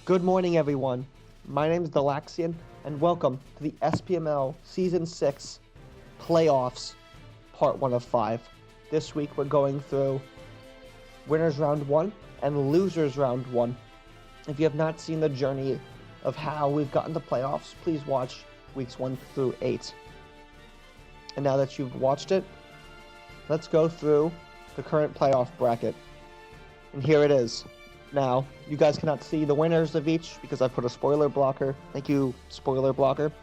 Good morning, everyone. My name is Delaxian, and welcome to the SPML Season 6 Playoffs, Part 1 of 5. This week we're going through Winners Round 1 and Losers Round 1. If you have not seen the journey of how we've gotten to playoffs, please watch weeks 1 through 8. And now that you've watched it, let's go through the current playoff bracket. And here it is. Now, you guys cannot see the winners of each because I put a spoiler blocker. Thank you, spoiler blocker.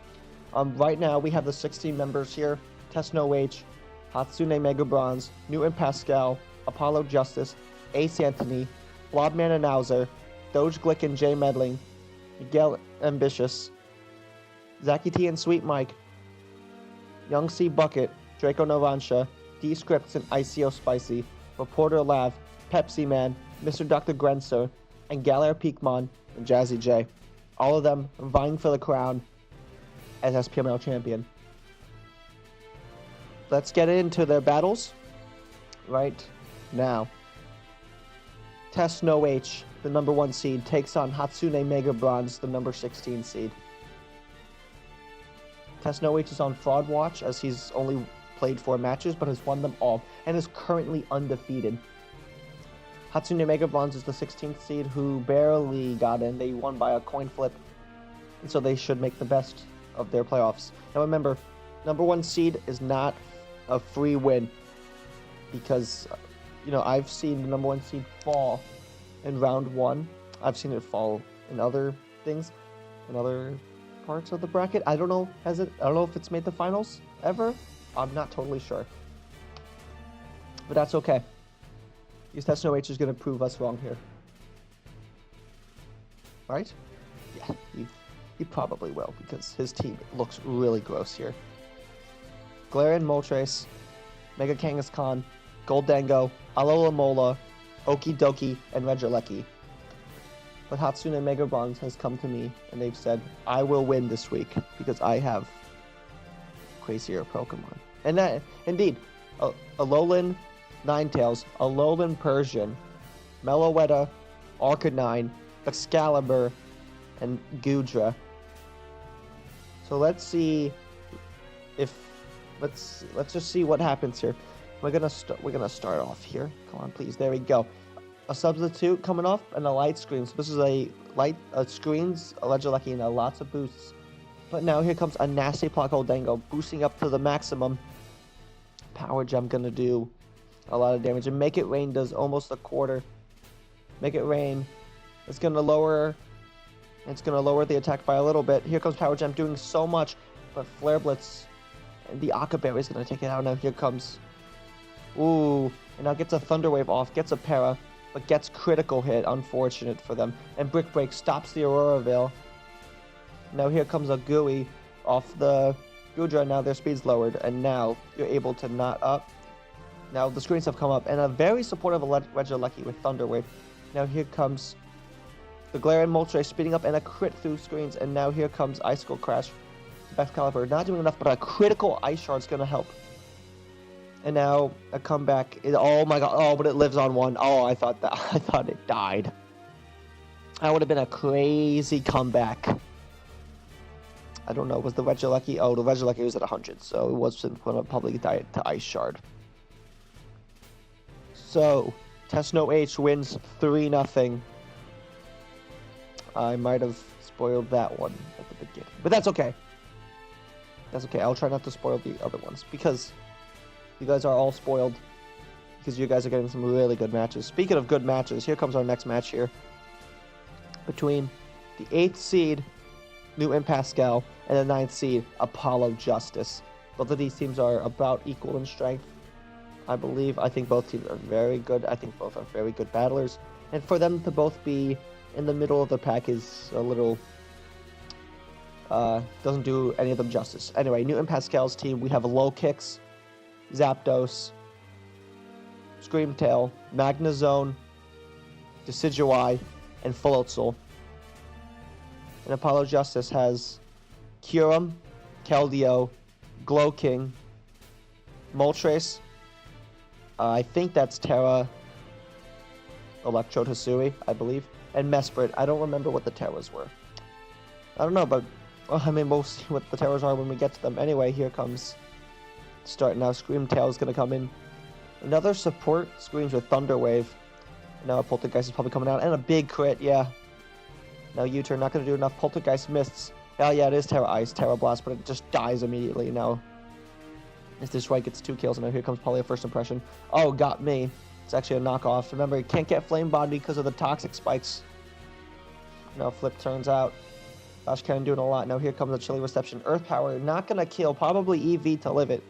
Right now, we have the 16 members here. Tesno H, Hatsune Mega Bronze, Newton Pascal, Apollo Justice, Ace Anthony, Blobman and Nauser, Doge Glick and Jay Medling, Miguel Ambitious, Zaki T and Sweet Mike, Young C Bucket, Draco Navansha, D Scripts and ICO Spicy, Reporter Lav, Pepsi Man, Mr. Dr. Grenser, and Galar Peakmon and Jazzy J. All of them vying for the crown as SPML champion. Let's get into their battles right now. Tesno H, the number 1 seed, takes on Hatsune Mega Bronze, the number 16 seed. Tesno H is on Fraud Watch as he's only played 4 matches but has won them all and is currently undefeated. Hatsune Mega Bronze is the 16th seed who barely got in. They won by a coin flip, and so they should make the best of their playoffs. Now remember, number 1 seed is not a free win because, I've seen the number 1 seed fall in round 1. I've seen it fall in other things, in other parts of the bracket. I don't know if it's made the finals ever. I'm not totally sure, but that's okay. Because Tesno H is going to prove us wrong here. Right? Yeah, he probably will, because his team looks really gross here. Galarian Moltres, Mega Kangaskhan, Goldango, Alola Mola, Okidoki, and Regieleki. But Hatsune Mega Bronze has come to me, and they've said, I will win this week, because I have crazier Pokemon. And that, indeed, Alolan Ninetales, Alolan Persian, Meloetta, Arcanine, Excalibur, and Goodra. So let's see if let's just see what happens here. We're gonna start off here. Come on, please. There we go. A substitute coming off and a light screen. So this is a screens, a Regieleki, and lots of boosts. But now here comes a nasty Goldango, boosting up to the maximum. Power Gem gonna do a lot of damage, and Make It Rain does almost a quarter. Make It Rain. It's gonna lower the attack by a little bit. Here comes Power Gem doing so much, but Flare Blitz and the Aqua Berry is gonna take it out. Now here comes, and now gets a Thunder Wave off, gets a Para, but gets critical hit. Unfortunate for them. And Brick Break stops the Aurora Veil. Now here comes a Gooey off the Goodra. Now their speed's lowered, and now you're able to knot up. Now the screens have come up, and a very supportive Regieleki with Thunder Wave. Now here comes the Galarian Moltres speeding up and a crit through screens, and now here comes Icicle Crash. Excalibur not doing enough, but a critical Ice Shard's gonna help. And now a comeback. Oh my god! But it lives on 1. Oh, I thought it died. That would have been a crazy comeback. I don't know. Was the Regieleki? Oh, the Regieleki was at 100, so it wasn't gonna probably die to Ice Shard. So, Tesno H wins 3-0. I might have spoiled that one at the beginning. But that's okay. That's okay. I'll try not to spoil the other ones, because you guys are all spoiled. Because you guys are getting some really good matches. Speaking of good matches, here comes our next match here. Between the 8th seed, Newton Pascal, and the 9th seed, Apollo Justice. Both of these teams are about equal in strength, I believe. I think both teams are very good. I think both are very good battlers. And for them to both be in the middle of the pack is a little... doesn't do any of them justice. Anyway, Newton Pascal's team, we have Low Kicks, Zapdos, Screamtail, Magnezone, Decidueye, and Floatzel. And Apollo Justice has Kyurem, Keldeo, Glowking, Moltres, I think that's Terra Electrode Hisui, I believe. and Mesprit. I don't remember what the terrors were. I don't know, but well, I mean, we'll see what the terrors are when we get to them. Anyway, here comes start now. Screamtail is gonna come in. Another support screams with Thunder Wave. Now a Poltergeist is probably coming out, and a big crit. Yeah. Now U-turn not gonna do enough. Poltergeist mists. Oh yeah, it is Terra Ice, Terra Blast, but it just dies immediately. Now, as this right gets 2 kills, and now here comes probably a first impression. Oh, got me. It's actually a knockoff. Remember, you can't get Flame Body because of the toxic spikes. Now Flip turns out. Flash Cannon doing a lot. Now here comes a Chilly Reception. Earth Power, not gonna kill. Probably EV to live it,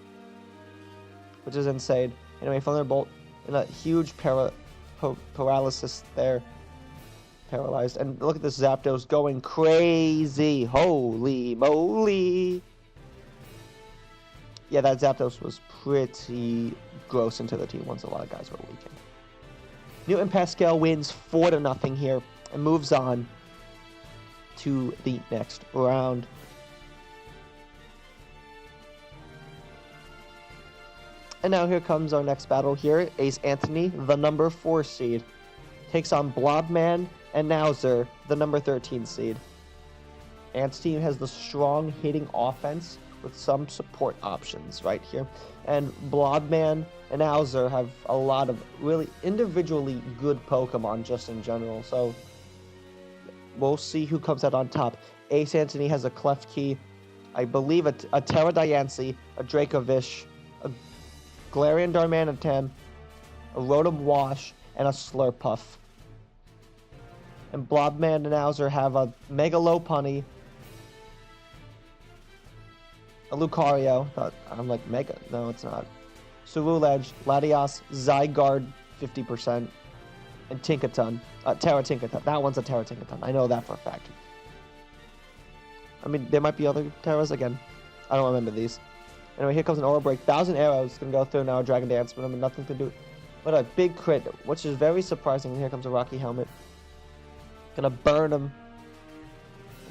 which is insane. Anyway, Thunderbolt and a huge paralysis there. Paralyzed. And look at this Zapdos going crazy. Holy moly. Yeah, that Zapdos was pretty gross into the team once a lot of guys were leaking. Newton Pascal wins 4-0 here and moves on to the next round. And now here comes our next battle here. Ace Anthony, the number 4 seed, takes on Blobman and Nowzer, the number 13 seed. Ant's team has the strong hitting offense with some support options right here. And Blobman and Nowzer have a lot of really individually good Pokemon just in general. So we'll see who comes out on top. Ace Anthony has a Klefki, I believe a Terra Diancie, a Dracovish, a Galarian Darmanitan, a Rotom Wash, and a Slurpuff. And Blobman and Nowzer have a Mega Lopunny, a Lucario. I'm like, Mega? No, it's not. Cerulege, Latias, Zygarde, 50%, and Tinkaton. Terra Tinkaton. That one's a Terra Tinkaton. I know that for a fact. I mean, there might be other Terras again. I don't remember these. Anyway, here comes an Aura Break. 1,000 arrows can go through now. Dragon Dance, but I mean, nothing to do. But a big crit, which is very surprising. Here comes a Rocky Helmet. Gonna burn him.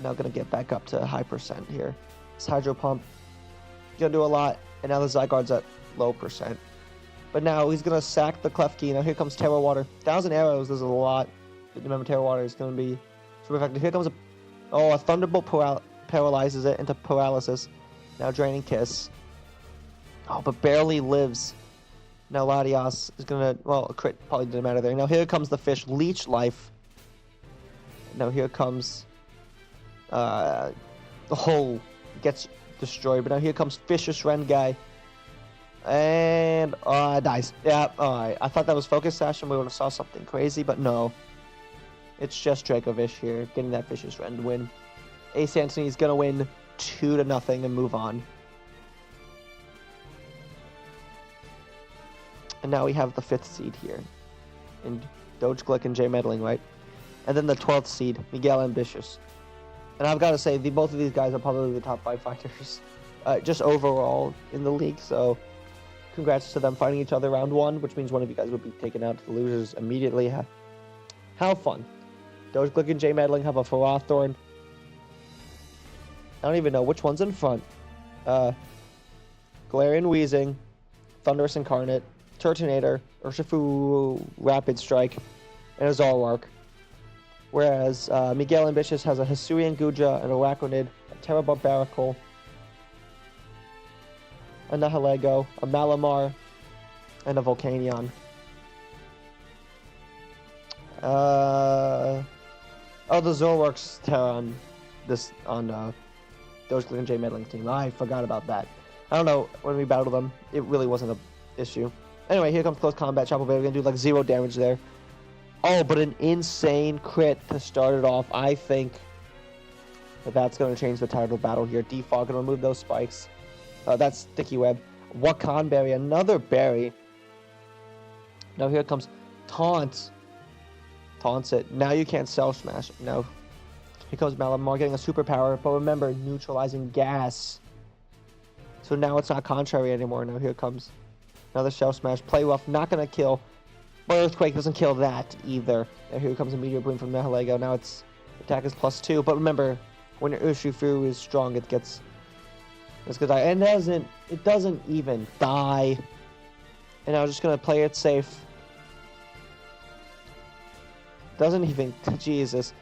Now gonna get back up to high percent here. This Hydro Pump gonna do a lot, and now the Zygarde's at low percent. But now he's gonna sack the Klefki. Now here comes Terra Water. 1,000 arrows is a lot. Remember, Terra Water is gonna be super effective. Here comes a Thunderbolt paralyzes it into paralysis. Now Draining Kiss. Oh, but barely lives. Now Latias is gonna, well, a crit probably didn't matter there. Now here comes the fish, Leech Life. Now here comes the hole gets destroyed, but now here comes Vicious Rengai. And dies. Yeah, alright. I thought that was Focus Sash and we would have saw something crazy, but no. It's just Dracovish here, getting that Vicious Ren win. Ace Anthony is gonna win 2-0 and move on. And now we have the 5th seed here. In Doge Glick and Jay Meddling, right? And then the 12th seed, Miguel Ambitious. And I've got to say, both of these guys are probably the top 5 fighters, just overall in the league. So, congrats to them fighting each other round 1, which means one of you guys would be taken out to the losers immediately. How fun. Doge Glick and Jay Meddling have a Ferrothorn. I don't even know which one's in front. Galarian Weezing, Thunderous Incarnate, Turtonator, Urshifu Rapid Strike, and a Zoroark. Whereas Miguel Ambitious has a Hisuian Guja, an Araquanid, a Terra Barbaracle, a Nihilego, a Malamar, and a Volcanion. The Zoroark's Terra on Doge Glick and Jay Meddling's team. I forgot about that. I don't know, when we battled them, it really wasn't an issue. Anyway, here comes Close Combat. Chopper Bay, we're going to do like 0 damage there. Oh, but an insane crit to start it off. I think that's going to change the tide of the battle here. Defog going to remove those spikes. That's Sticky Web. Wakan Berry, another berry. Now here comes Taunt. Taunts it. Now you can't Cell Smash. No. Here comes Malamar getting a superpower, but remember, neutralizing gas. So now it's not contrary anymore. Now here comes another Shell Smash. Play Rough, not going to kill. But Earthquake doesn't kill that either. And here comes a Meteor Bloom from Nihilego. Now its attack is +2. But remember, when your Urshifu is strong, it's gonna die. And it doesn't even die. And I'm just gonna play it safe. Doesn't even, Jesus.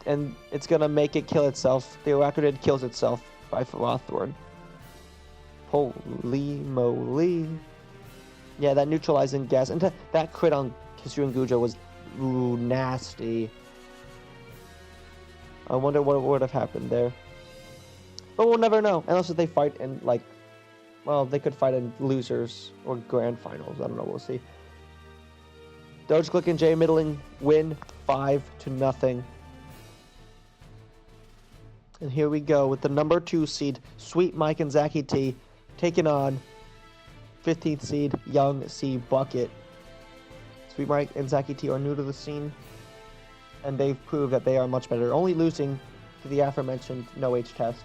And it's gonna make it kill itself. The Araquanid kills itself by Ferrothorn. Holy moly. Yeah, that neutralizing gas. And that crit on Hisuian Gujo was nasty. I wonder what would have happened there. But we'll never know. Unless if they fight in, like, well, they could fight in losers or grand finals. I don't know. We'll see. Dogecoin and Jay Middling win 5-0. And here we go with the number 2 seed, Sweet Mike and Zachy T, taking on 15th seed, Young C Bucket. Sweet Mike and Zachy T are new to the scene, and they've proved that they are much better, only losing to the aforementioned No H test.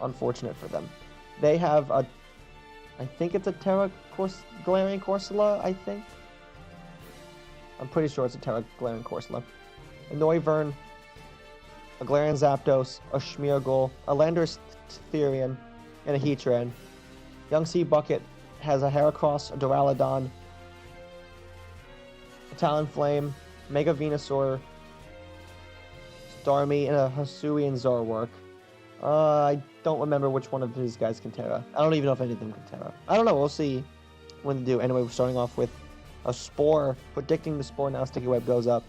Unfortunate for them. They have a, I think it's a Galarian Corsola, I think. I'm pretty sure it's a Galarian Corsola. A Noivern, a Galarian Zapdos, a Smeargle, a Landorus Therian, and a Heatran. Young C Bucket has a Heracross, a Duraludon, a Talonflame, Mega Venusaur, Starmie, and a Hisuian Zoroark. I don't remember which one of these guys can Terra. I don't even know if any of them can Terra. I don't know. We'll see when they do. Anyway, we're starting off with a Spore. Predicting the Spore now. Sticky Web goes up.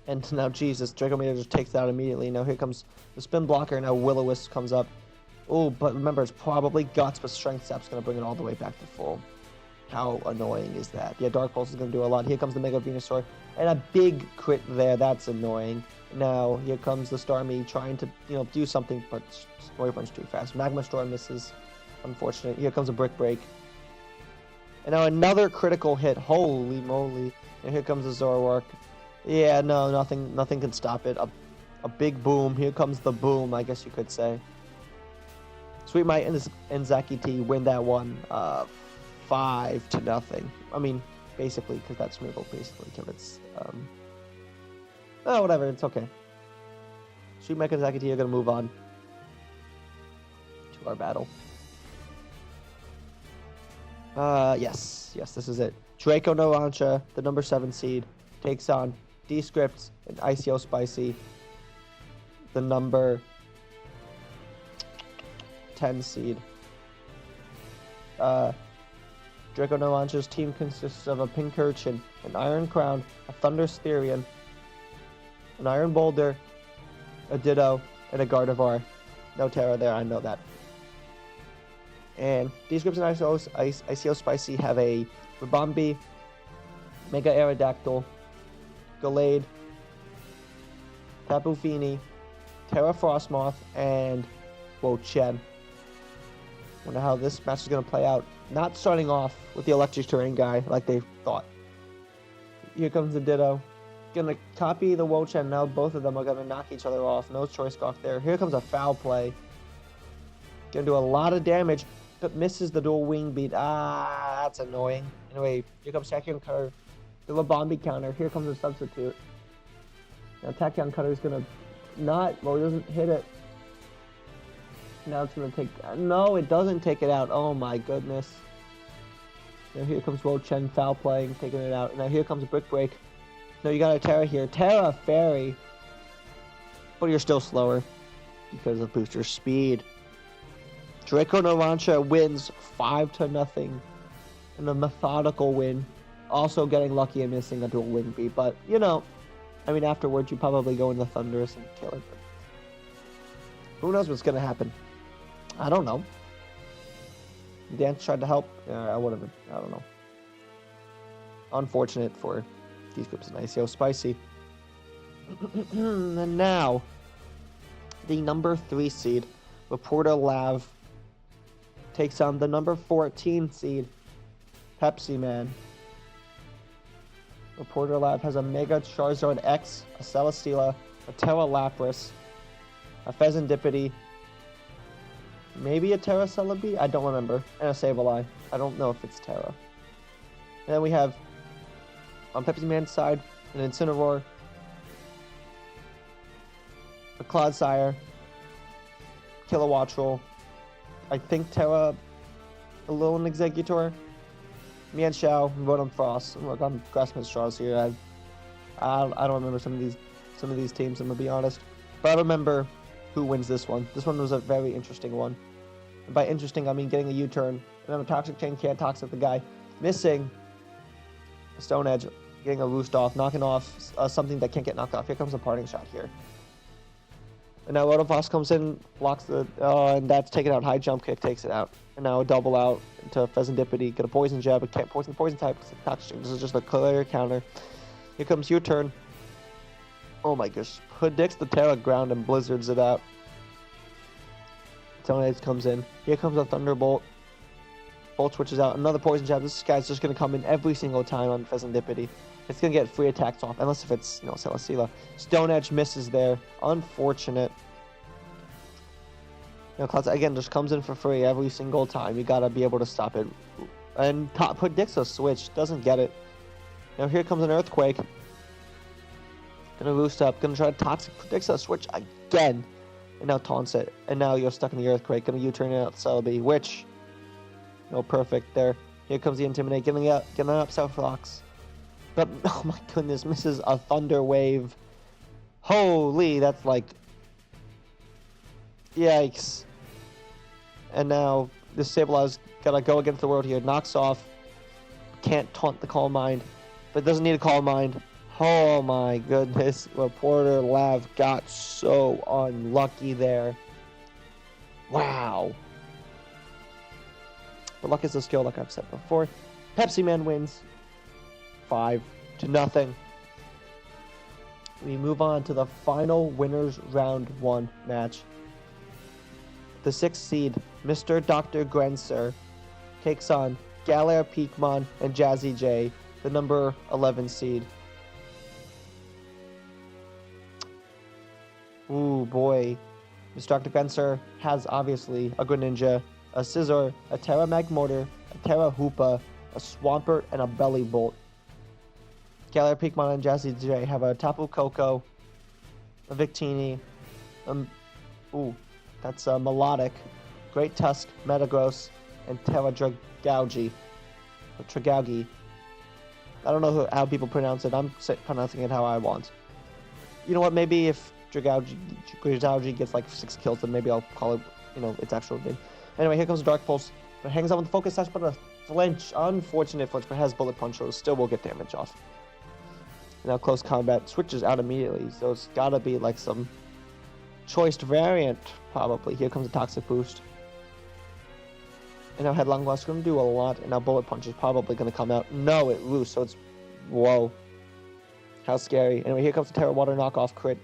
And now, Jesus, Draco Meteor just takes that out immediately. Now here comes the Spin Blocker. Now Will-O-Wisp comes up. Oh, but remember, it's probably Guts, but Strength Sap's going to bring it all the way back to full. How annoying is that? Yeah, Dark Pulse is going to do a lot. Here comes the Mega Venusaur. And a big crit there. That's annoying. Now, here comes the Starmie trying to, do something, but Noivern's too fast. Magma Storm misses. Unfortunate. Here comes a Brick Break. And now another critical hit. Holy moly. And here comes the Zoroark. Yeah, no, nothing can stop it. A big boom. Here comes the boom, I guess you could say. Sweet Mite and Zachy T win that one 5-0. I mean, basically, because that's Smeargle basically commits. Oh, whatever, it's okay. Sweet Mite and Zachy T are going to move on to our battle. Yes, this is it. Draco Narancia, the number 7 seed, takes on Descript and ICO Spicy, the number 10 seed. Draco Narancia's team consists of a Pincurchin, an Iron Crown, a Thunderous Therian, an Iron Boulder, a Ditto, and a Gardevoir. No Terra there, I know that. And Descript and ICO Spicy have a Ribombee, Mega Aerodactyl, Gallade, Tapu Fini, Terra Frostmoth, and Wo-Chen. Wonder how this match is going to play out. Not starting off with the Electric Terrain guy like they thought. Here comes the Ditto. Gonna copy the Wo-Chen. Now both of them are going to knock each other off. No Choice Scarf there. Here comes a Foul Play. Gonna do a lot of damage, but misses the dual Wing Beat. That's annoying. Anyway, here comes Tachyon Cutter. The Ribombee counter. Here comes a substitute. Now Tachyon Cutter is gonna not. Well, he doesn't hit it. Now it's gonna take. No, it doesn't take it out. Oh my goodness. Now here comes Wo-Chen Foul Playing, taking it out. Now here comes a Brick Break. No, you got a Terra here. Terra Fairy. But you're still slower because of booster speed. Draco Narancia wins 5-0 in a methodical win. Also getting lucky and missing a dual Wing Beat. But, afterwards you probably go into Thunderous and kill it. Who knows what's going to happen? I don't know. Dance tried to help. I would have been. I don't know. Unfortunate for these groups and ICO Spicy. And now, the number 3 seed, Reporter Lav, takes on the number 14 seed, Pepsi Man. Reporter Lav has a Mega Charizard X, a Celesteela, a Terra Lapras, a Pheasantipity, maybe a Terra Celebi? I don't remember. And a Sableye. I don't know if it's Terra. And then we have, on Pepsi Man's side, an Incineroar, a Clodsire, Kilowattrel, I think Terra Alolan Executor, Mienshao, Rotom Frost. Look, I'm grasping at straws here. I don't remember some of these teams. I'm gonna be honest, but I remember who wins this one. This one was a very interesting one. And by interesting, I mean getting a U-turn, and then a Toxic Chain can't toxic the guy, missing a Stone Edge, getting a Roost off, knocking off something that can't get knocked off. Here comes a parting shot here. And now Rotofoss comes in, blocks the, and that's taken out. High jump kick takes it out. And now a double out into Pheasantipity. Get a poison jab, but can't poison type. This is just a clear counter. Here comes U-turn. Oh my gosh. Predicts the Terra ground and blizzards it out. Stone Edge comes in. Here comes a Thunderbolt. Bolt switches out. Another poison jab. This guy's just going to come in every single time on Pheasantipity. It's going to get free attacks off, unless if it's, Celesteela. Stone Edge misses there. Unfortunate. Clouds, again, just comes in for free every single time. You got to be able to stop it. And predicts a switch. Doesn't get it. Now here comes an Earthquake. Gonna Roost up. Gonna try to Toxic. Predicts a switch again. And now taunts it. And now you're stuck in the Earthquake. Gonna U-turn it out to Celebi, which... perfect there. Here comes the Intimidate. Getting up South Fox. But, oh my goodness, misses a Thunder Wave. Holy, that's like... Yikes. And now, this Sableye gotta go against the world here. Knocks off. Can't taunt the Calm Mind. But doesn't need a Calm Mind. Oh my goodness. Reporter Lav got so unlucky there. Wow. But luck is a skill, like I've said before. Pepsi Man wins 5-0. We move on to the final winners round 1 match. The 6th seed, Mr. Dr. Grenser, takes on Galar Peakmon and Jazzy J, the number 11 seed. Ooh boy. Mr. Dr. Grenser has obviously a Greninja, a Scizor, a Terra Magmortar, a Terra Hoopa, a Swampert, and a Belly Bolt. Galar Peakmon and Jazzy J have a Tapu Koko, a Victini, that's a Melodic, Great Tusk, Metagross, and Terra Dragougi. Or Tragougi. I don't know how people pronounce it. I'm pronouncing it how I want. You know what? Maybe if Dragougi gets like 6 kills, then maybe I'll call it, its actual name. Anyway, here comes Dark Pulse. It hangs out with the Focus Sash, but a flinch. Unfortunate flinch, but has Bullet Punch, so still will get damage off. Now close combat switches out immediately, so it's gotta be like some choiced variant, probably. Here comes a Toxic Boost. And now Headlong Blast is going to do a lot, and now Bullet Punch is probably going to come out. No, it loose, so it's... Whoa. How scary. Anyway, here comes the Terra Water knockoff crit.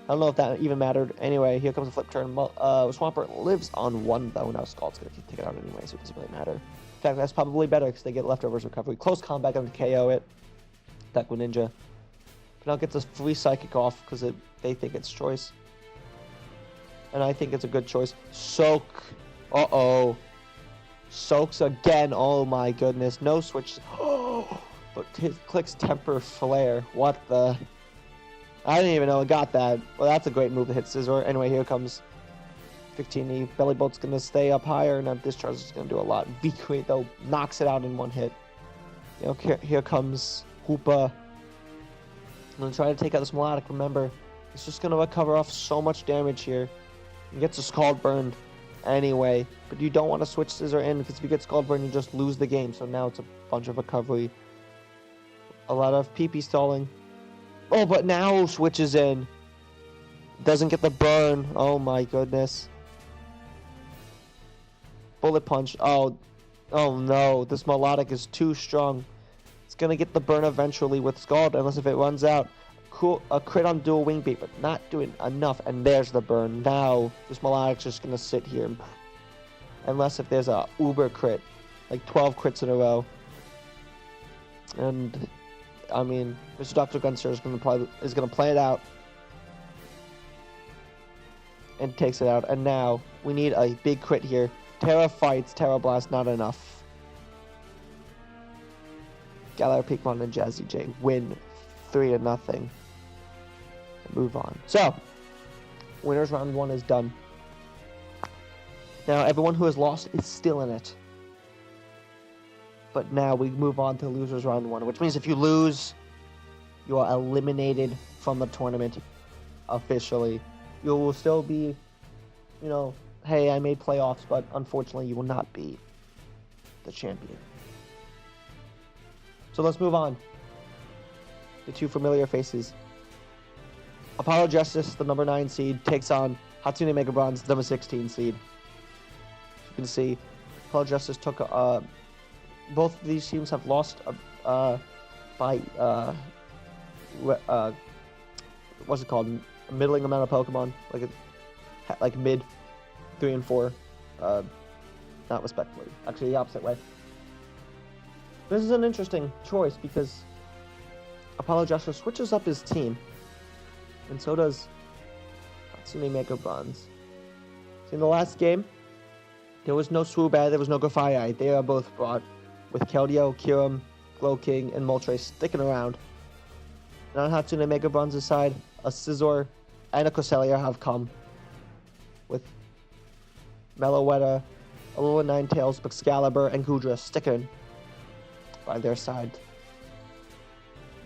I don't know if that even mattered. Anyway, here comes a flip turn. Swampert lives on 1, though. Now Scald's going to take it out anyway, so it doesn't really matter. In fact, that's probably better, because they get leftovers recovery. Close combat, going to KO it. That Greninja. But now it gets a free Psychic off, because they think it's choice. And I think it's a good choice. Soak. Uh-oh. Soaks again. Oh my goodness. No switch. But clicks Temper Flare. What the? I didn't even know it got that. Well, that's a great move to hit Scizor. Anyway, here comes Victini. Belly Bolt's going to stay up higher. Now Discharge is going to do a lot. V-Create, though, knocks it out in 1 hit. Here comes Hoopa. I'm going to try to take out this Melodic. Remember, it's just going to recover off so much damage here. He gets a Scald Burned anyway, but you don't want to switch Scizor in, because if you get Scald Burned, you just lose the game. So now it's a bunch of recovery. A lot of PP stalling. Oh, but now switches in. Doesn't get the burn. Oh my goodness. Bullet Punch. Oh no. This Melodic is too strong. It's going to get the burn eventually with Scald, unless if it runs out. Cool, a crit on dual wing beat, but not doing enough, and there's the burn. Now this Melodic's just gonna sit here, unless if there's a uber crit, like 12 crits in a row. And I mean, Mr. Dr. Gunster is gonna play it out, and takes it out. And now we need a big crit here. Terra fights, Terra Blast, not enough. Galar Peakmon and Jazzy J win 3-0. Move on. So, winners round 1 is done. Now, everyone who has lost is still in it. But now we move on to losers round 1, which means if you lose, you are eliminated from the tournament officially. You will still be, hey, I made playoffs, but unfortunately you will not be the champion. So let's move on. The two familiar faces. Apollo Justice, the number 9 seed, takes on Hatsune Mega Bronze, the number 16 seed. As you can see, Apollo Justice took both of these teams have lost by what's it called? A middling amount of Pokemon, like mid 3 and 4, not respectively. Actually, the opposite way. This is an interesting choice because Apollo Justice switches up his team, and so does Hatsune Mega Bronze. See, in the last game, there was no Swoobat, there was no Grafaiai. They are both brought, with Keldeo, Kyurem, Glowking, and Moltres sticking around. And on Hatsune Mega Bronze's side, a Scizor and a Cresselia have come, with Meloetta, Alola Ninetales, Excalibur, and Goodra sticking by their side.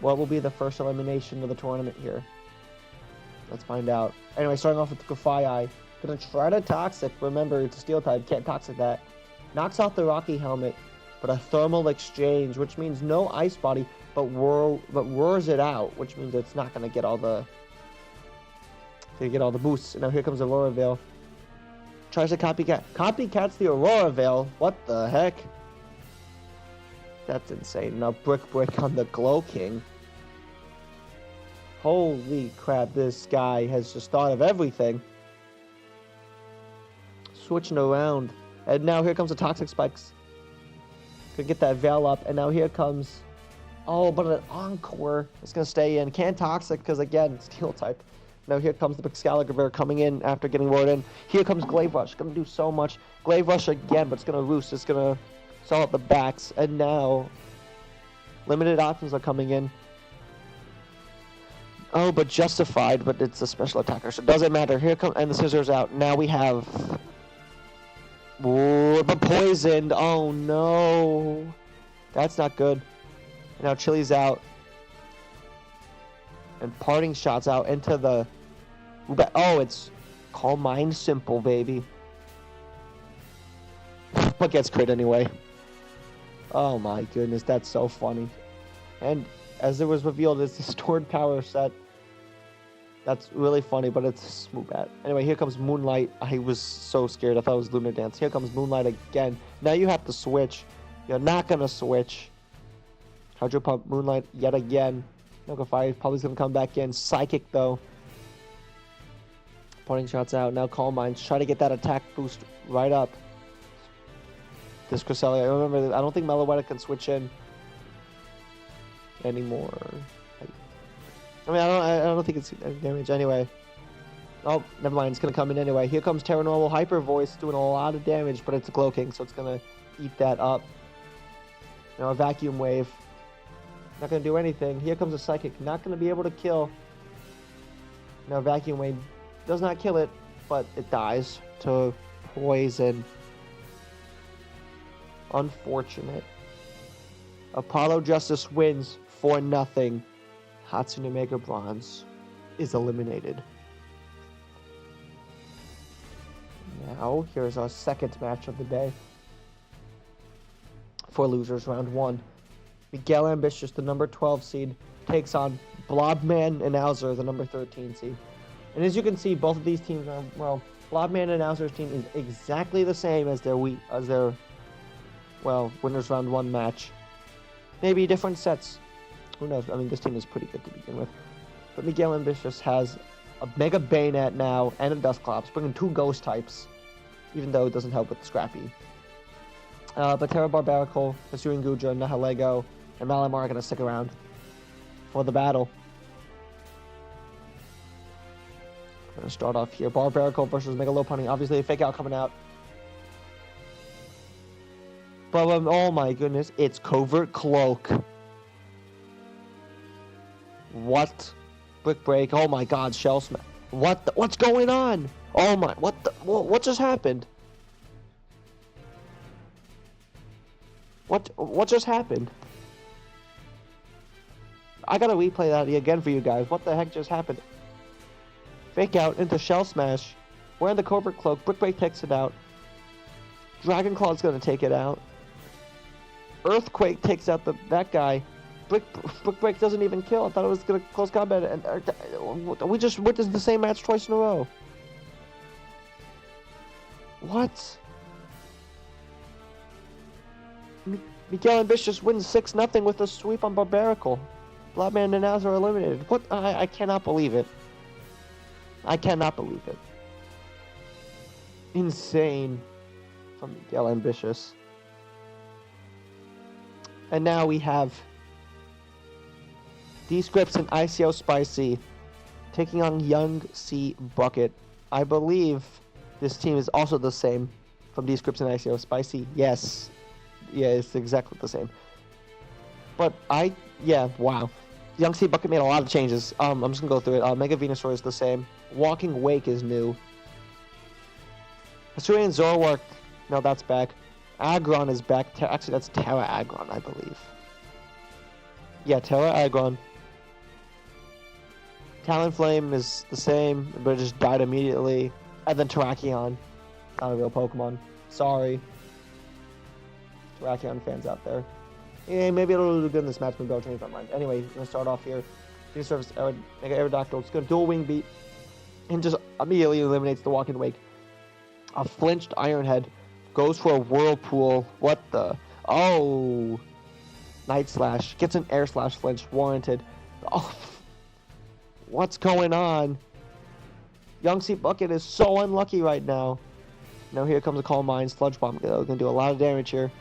What will be the first elimination of the tournament here? Let's find out. Anyway, starting off with Grafaiai. Gonna try to Toxic. Remember, it's a Steel type. Can't Toxic that. Knocks out the Rocky Helmet, but a Thermal Exchange, which means no Ice Body, but roars it out, which means it's not gonna get all the boosts. And now here comes Aurora Veil. Tries to Copycat. Copycats the Aurora Veil. What the heck? That's insane. Now Brick Break on the Glow King. Holy crap, this guy has just thought of everything. Switching around. And now here comes the Toxic Spikes. Gonna get that Veil up. And now here comes... Oh, but an Encore. It's gonna stay in. Can't Toxic because, again, Steel type. Now here comes the Excalibur coming in after getting roared in. Here comes Glaive Rush. Gonna do so much. Glaive Rush again, but it's gonna roost. It's gonna sell out the backs. And now... limited options are coming in. Oh, but Justified, but it's a special attacker, so it doesn't matter. Here come, and the Scissors out. Now we have... Ooh, but Poisoned. Oh, no. That's not good. And now Chili's out. And Parting Shot's out into the... Oh, it's Calm Mind Simple, baby. But gets crit anyway. Oh my goodness, that's so funny. And as it was revealed, it's a stored power set. That's really funny, but it's smooth at. Anyway, here comes Moonlight. I was so scared. I thought it was Lunar Dance. Here comes Moonlight again. Now you have to switch. You're not going to switch. Hydro Pump, Moonlight yet again. Nogafire is probably going to come back in. Psychic, though. Parting Shot's out. Now Calm Minds. Try to get that attack boost right up. This Cresselia. Remember, I don't think Meloetta can switch in anymore. I mean, I don't think it's damage anyway. Oh, never mind. It's gonna come in anyway. Here comes Terra Normal Hyper Voice, doing a lot of damage, but it's a Glow King, so it's gonna eat that up. Now a Vacuum Wave. Not gonna do anything. Here comes a Psychic. Not gonna be able to kill. Now Vacuum Wave does not kill it, but it dies to Poison. Unfortunate. Apollo Justice wins 4-0. Hatsune Mega Bronze is eliminated. Now, here's our second match of the day. For losers, round 1. Miguel Ambitious, the number 12 seed, takes on Blobman and Owzer, the number 13 seed. And as you can see, both of these teams are, well, Blobman and Owzer's team is exactly the same as their winners round 1 match. Maybe different sets. Who knows? I mean, this team is pretty good to begin with. But Miguel Ambitious has a Mega Bayonet now and a Dusclops, bringing 2 Ghost types, even though it doesn't help with Scrappy. But Terra Barbarical, Hisuian Goodra, Nihilego, and Malamar are going to stick around for the battle. We're going to start off here. Barbarical versus Mega Lopunny. Obviously, a Fake Out coming out. But, oh my goodness, it's Covert Cloak. What? Brick Break. Oh my god, Shell Smash. What's going on? Oh my, what just happened? What just happened? I gotta replay that again for you guys. What the heck just happened? Fake out into Shell Smash. Wearing the Covert Cloak. Brick Break takes it out. Dragon Claw's gonna take it out. Earthquake takes out that guy. Brick Break doesn't even kill. I thought it was gonna close combat, and we just witnessed the same match twice in a row. What? Miguel Ambitious wins 6-0 with a sweep on Barbarical. Bloodman and Naz are eliminated. What? I cannot believe it. I cannot believe it. Insane from Miguel Ambitious. And now we have D-Scripts and ICO Spicy taking on Young C Bucket. I believe this team is also the same from D-Scripts and ICO Spicy. Yes. Yeah, it's exactly the same. But wow. Young C Bucket made a lot of changes. I'm just gonna go through it. Mega Venusaur is the same. Walking Wake is new. Hisuian Zoroark, no, that's back. Aggron is back. Actually, that's Terra Aggron, I believe. Yeah, Terra Aggron. Talonflame is the same, but it just died immediately. And then Terrakion. Not a real Pokemon. Sorry. Terrakion fans out there. Yeah, maybe it'll do good in this match, maybe I'll change my mind. Anyway, we're gonna start off here. Service Mega Aerodactyl. It's gonna dual wing beat. And just immediately eliminates the Walking Wake. A flinched Ironhead goes for a Whirlpool. What the? Oh! Night Slash. Gets an Air Slash flinch. Warranted. Oh! What's going on? Young C Bucket is so unlucky right now. Now here comes a Calm Mind. Sludge Bomb. Gonna do a lot of damage here.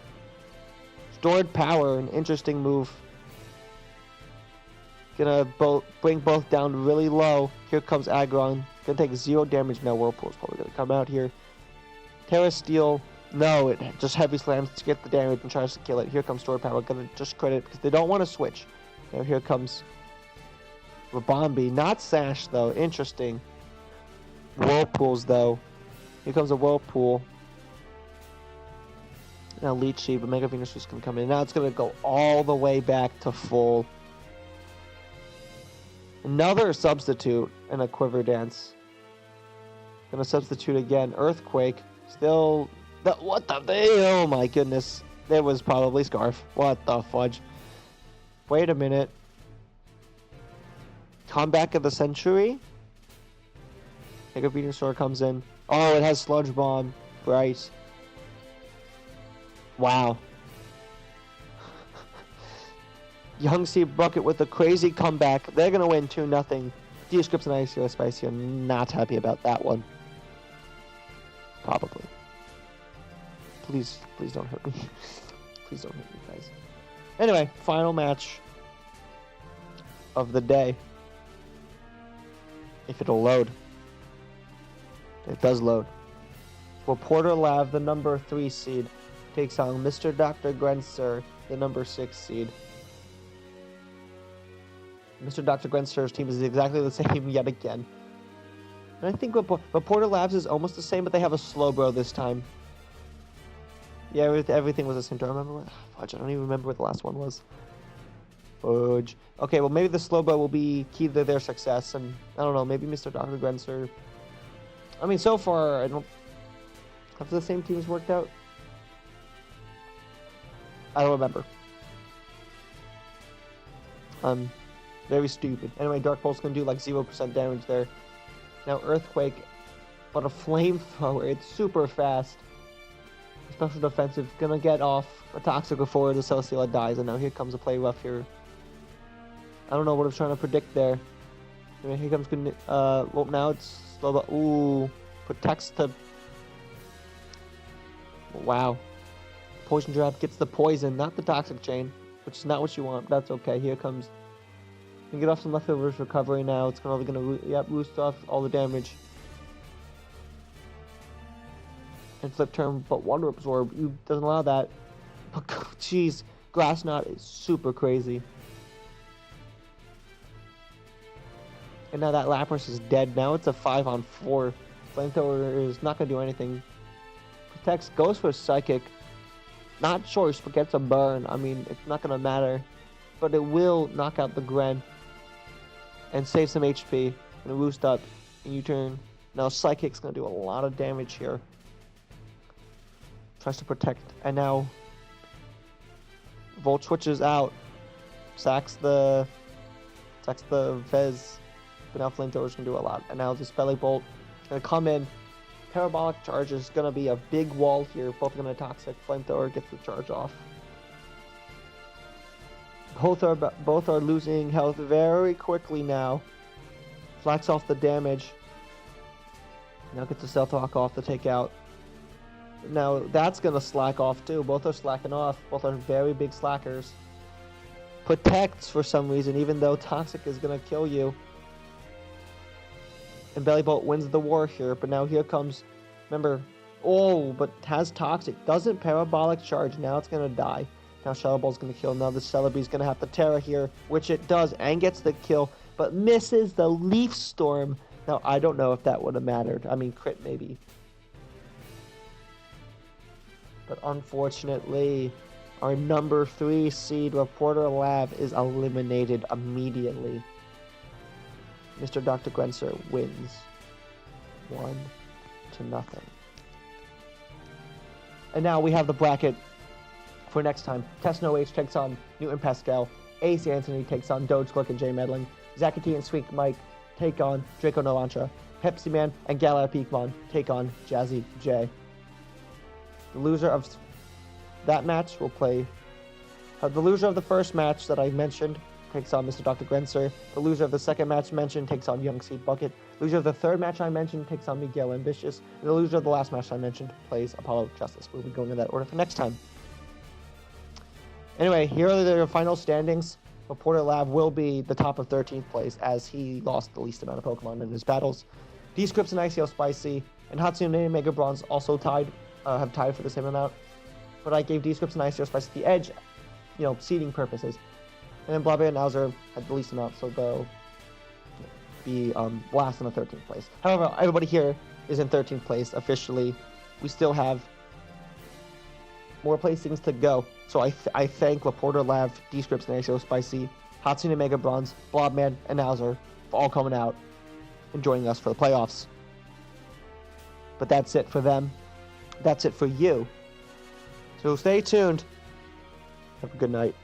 Stored Power. An interesting move. Gonna bring both down really low. Here comes Aggron. Gonna take 0 damage now. Whirlpool's probably gonna come out here. Terra Steel. No, it just heavy slams to get the damage and tries to kill it. Here comes Stored Power. Gonna just crit it because they don't want to switch. Now here comes Rabombi. Not Sash though. Interesting. Whirlpools though. Here comes a Whirlpool. Now Leech Seed, but Mega Venus is gonna come in. Now it's gonna go all the way back to full. Another substitute and a Quiver Dance. Gonna substitute again. Earthquake. Still. What the? Oh my goodness. There was probably Scarf. What the fudge? Wait a minute. Comeback of the Century. Mega Venusaur comes in. Oh, it has Sludge Bomb. Right. Wow. Young C Bucket with a crazy comeback. They're going to win 2-0. D-Scripts and ICO Spicy are not happy about that one. Probably. Please don't hurt me. Please don't hurt me, guys. Anyway, final match of the day. If it'll load. It does load. Reporter Lav, the number 3 seed, takes on Mr. Dr. Grenser, the number 6 seed. Mr. Dr. Grenser's team is exactly the same yet again. And I think Reporter Labs is almost the same, but they have a Slowbro this time. Yeah, everything was the same. Do I remember? Fudge, I don't even remember what the last one was. Fudge. Okay, well maybe the Slowbro will be key to their success, and I don't know, maybe Mr. Dr. Grenser. I mean, so far, I don't... Have the same teams worked out? I don't remember. Very stupid. Anyway, Dark Pulse can do like 0% damage there. Now Earthquake, but a Flamethrower. It's super fast. Special defensive, gonna get off a Toxic before the Celesteela dies, and now here comes a play rough here. I don't know what I was trying to predict there. Anyway, here comes well now it's slow, but ooh, protects to. Wow. Poison Trap gets the poison, not the Toxic Chain, which is not what you want. That's okay. Here comes. You can get off some leftovers recovery now. It's probably gonna roost off all the damage. And flip turn, but Wonder Absorb doesn't allow that. But jeez, Grass Knot is super crazy. And now that Lapras is dead. Now it's a 5-on-4. Flamethrower is not gonna do anything. Protects, goes for Psychic. Not choice, but gets a burn. I mean, it's not gonna matter. but it will knock out the Gren and save some HP and roost up in U-turn. Now Psychic's going to do a lot of damage here. Tries to protect, and now Volt switches out, sacks the Vez, but now Flamethrower's going to do a lot. And now the Belly Bolt is going to come in. Parabolic Charge is going to be a big wall here. Both are going to Toxic. Flamethrower gets the charge off. Both are losing health very quickly now. Flaks off the damage. Now gets the Stealth Rock off to take out. Now that's going to slack off too. Both are slacking off. Both are very big slackers. Protects for some reason, even though Toxic is going to kill you. And Belly Bolt wins the war here, but now here comes, remember, but has Toxic. Doesn't Parabolic Charge. Now it's going to die. Now Shadow Ball's going to kill. Now the Celebri's going to have to Terra here, which it does, and gets the kill, but misses the Leaf Storm. Now, I don't know if that would have mattered. I mean, crit maybe. But unfortunately, our number 3 seed, Reporter Lab, is eliminated immediately. Mr. Dr. Grenser wins 1-0. And now we have the bracket for next time. Tesno H takes on Newton Pascal. Ace Anthony takes on Doge Clerk and Jay Medling. Zakati and Sweet Mike take on Draco Nolantra. Pepsi Man and Galar Peakmon take on Jazzy J. The loser of that match will play. The loser of the first match that I mentioned takes on Mr. Dr. Grenser. The loser of the second match mentioned takes on Young Seed Bucket. Loser of the third match I mentioned takes on Miguel Ambitious. And the loser of the last match I mentioned plays Apollo Justice. We'll be going in that order for next time. Anyway, here are the final standings. Reporter Lab will be the top of 13th place as he lost the least amount of Pokemon in his battles. D-Scripts and ICO Spicy and Hatsune and Mega Bronze also have tied for the same amount. But I gave D-Scripts and ICO Spicy the edge, seeding purposes. And then Blabber and Nowser had the least amount, so they'll be last in the 13th place. However, everybody here is in 13th place officially. We still have more placings to go. So I thank Reporter Lab, D-Scripts and ICO Spicy, Hatsune Mega Bronze, Blobman, and Nowser for all coming out and joining us for the playoffs. But that's it for them. That's it for you. So stay tuned. Have a good night.